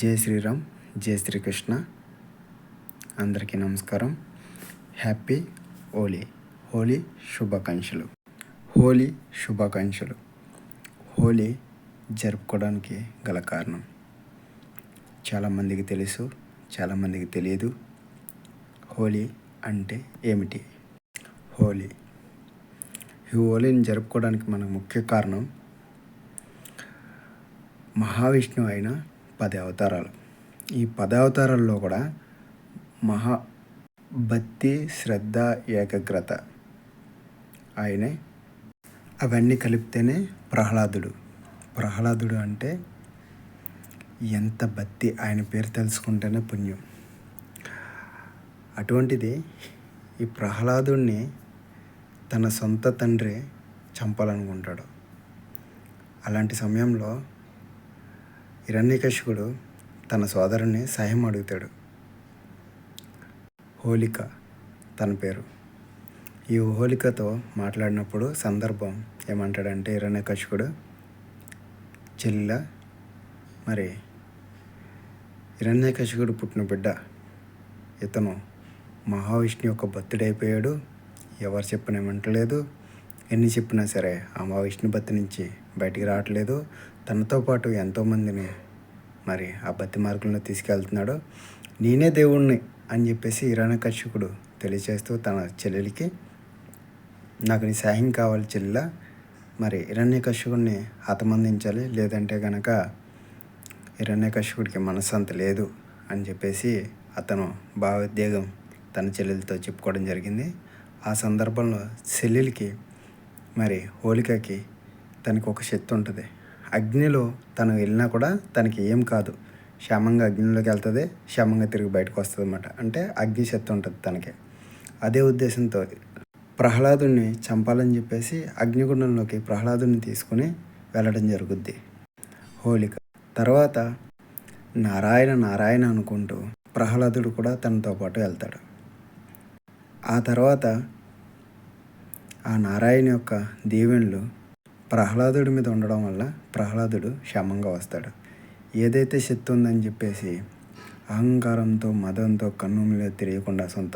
జై శ్రీరామ్, జై శ్రీకృష్ణ. అందరికీ నమస్కారం. హ్యాపీ హోలీ శుభాకాంక్షలు. హోలీ జరుపుకోవడానికి గల కారణం చాలామందికి తెలుసు, చాలామందికి తెలియదు. హోలీ అంటే ఏమిటి? ఈ హోలీని జరుపుకోవడానికి మన ముఖ్య కారణం మహావిష్ణువు అయిన 10 అవతారాలు. ఈ 10 అవతారాల్లో కూడా భక్తి, శ్రద్ధ, ఏకాగ్రత ఆయనే. అవన్నీ కలిపితేనే ప్రహ్లాదుడు అంటే ఎంత భక్తి, ఆయన పేరు తెలుసుకుంటేనే పుణ్యం. అటువంటిది ఈ ప్రహ్లాదుడిని తన సొంత తండ్రి చంపాలనుకుంటాడు. అలాంటి సమయంలో హిరణ్యకశిపుడు తన సోదరుని సహాయం అడుగుతాడు. హోలిక తన పేరు. ఈ హోలికతో మాట్లాడినప్పుడు సందర్భం ఏమంటాడంటే, హిరణ్యకశిపుడు చెల్లిలా, మరి హిరణ్యకశిపుడు పుట్టిన బిడ్డ ఇతను మహావిష్ణు యొక్క భక్తుడైపోయాడు. ఎవరు చెప్పినా వింటలేదు. ఎన్ని చెప్పినా సరే ఆ మహావిష్ణు భక్తి నుంచి బయటికి రావట్లేదు. తనతో పాటు ఎంతోమందిని మరి ఆ భక్తి మార్గంలో తీసుకెళ్తున్నాడు. నేనే దేవుణ్ణి అని చెప్పేసి హిరణ్యకశిపుడు తెలియచేస్తూ తన చెల్లెలికి, నాకు నీ సహాయం కావాలి చెల్లెలా, మరి హిరణ్యకశిపుడిని హతమందించాలి, లేదంటే కనుక హిరణ్యకశిపుడికి మనశ్శాంత లేదు అని చెప్పేసి అతను భావోద్వేగం తన చెల్లెలతో చెప్పుకోవడం జరిగింది. ఆ సందర్భంలో చెల్లెలికి, మరి హోలికకి తనకు ఒక శక్తి ఉంటుంది. అగ్నిలో తను వెళ్ళినా కూడా తనకి ఏం కాదు, క్షేమంగా అగ్నిలోకి వెళ్తుంది, క్షేమంగా తిరిగి బయటకు వస్తుంది అన్నమాట. అంటే అగ్ని శక్తి ఉంటుంది తనకి. అదే ఉద్దేశంతో ప్రహ్లాదుని చంపాలని చెప్పేసి అగ్నిగుండంలోకి ప్రహ్లాదుని తీసుకుని వెళ్ళడం జరుగుద్ది హోలిక. తర్వాత నారాయణ అనుకుంటూ ప్రహ్లాదుడు కూడా తనతో పాటు వెళ్తాడు. ఆ తర్వాత ఆ నారాయణ యొక్క దీవెనలు ప్రహ్లాదుడి మీద ఉండడం వల్ల ప్రహ్లాదుడు క్షేమంగా వస్తాడు. ఏదైతే శక్తి ఉందని చెప్పేసి అహంకారంతో, మదంతో కన్నుమిలో తెలియకుండా సొంత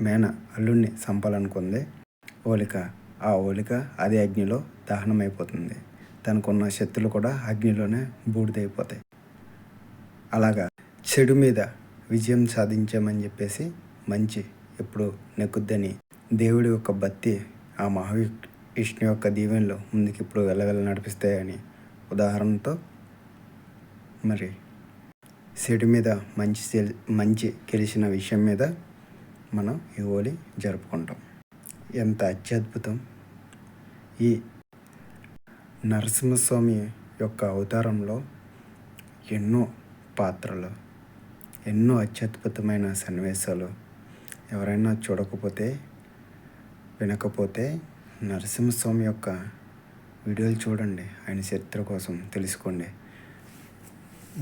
మేన అల్లుడిని చంపాలనుకుంది హోలిక. ఆ హోలిక అదే అగ్నిలో దహనమైపోతుంది. తనకున్న శక్తులు కూడా అగ్నిలోనే బూడిదైపోతాయి. అలాగా చెడు మీద విజయం సాధించామని చెప్పేసి మంచి ఎప్పుడు నెక్కుద్దని దేవుడి యొక్క భక్తి, ఆ మహావిష్ణు యొక్క దీవెనలు ముందుకు ఇప్పుడు వెళ్ళ నడిపిస్తాయని ఉదాహరణతో మరి చెడు మీద మంచి గెలిచిన విషయం మీద మనం ఈ హోలీ జరుపుకుంటాం. ఎంత అత్యద్భుతం! ఈ నరసింహస్వామి యొక్క అవతారంలో ఎన్నో పాత్రలు, ఎన్నో అత్యద్భుతమైన సన్నివేశాలు. ఎవరైనా చూడకపోతే, వినకపోతే నరసింహస్వామి యొక్క వీడియోలు చూడండి, ఆయన చరిత్ర కోసం తెలుసుకోండి.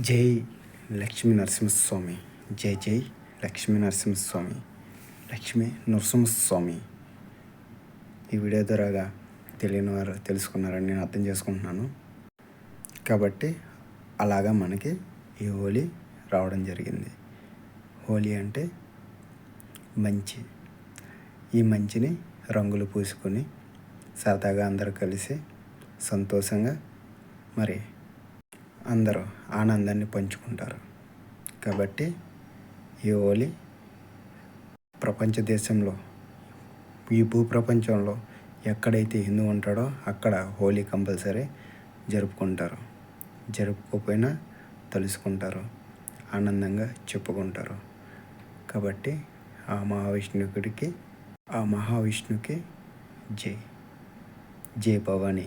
జై లక్ష్మీ నరసింహస్వామి, జై లక్ష్మీ నరసింహస్వామి, లక్ష్మీ నరసింహస్వామి. ఈ వీడియో ద్వారాగా తెలియని వారు తెలుసుకున్నారని నేను అర్థం చేసుకుంటున్నాను. కాబట్టి అలాగా మనకి ఈ హోలీ రావడం జరిగింది. హోలీ అంటే మంచి. ఈ మంచిని రంగులు పూసుకొని సరదాగా అందరూ కలిసి సంతోషంగా మరి అందరూ ఆనందాన్ని పంచుకుంటారు. కాబట్టి ఈ హోలీ ప్రపంచ దేశంలో, ఈ భూప్రపంచంలో ఎక్కడైతే హిందూ ఉంటాడో అక్కడ హోలీ కంపల్సరీ జరుపుకుంటారు. జరుపుకోకపోయినా తలుసుకుంటారు, ఆనందంగా చెప్పుకుంటారు. కాబట్టి ఆ మహావిష్ణుకి జై భవానీ.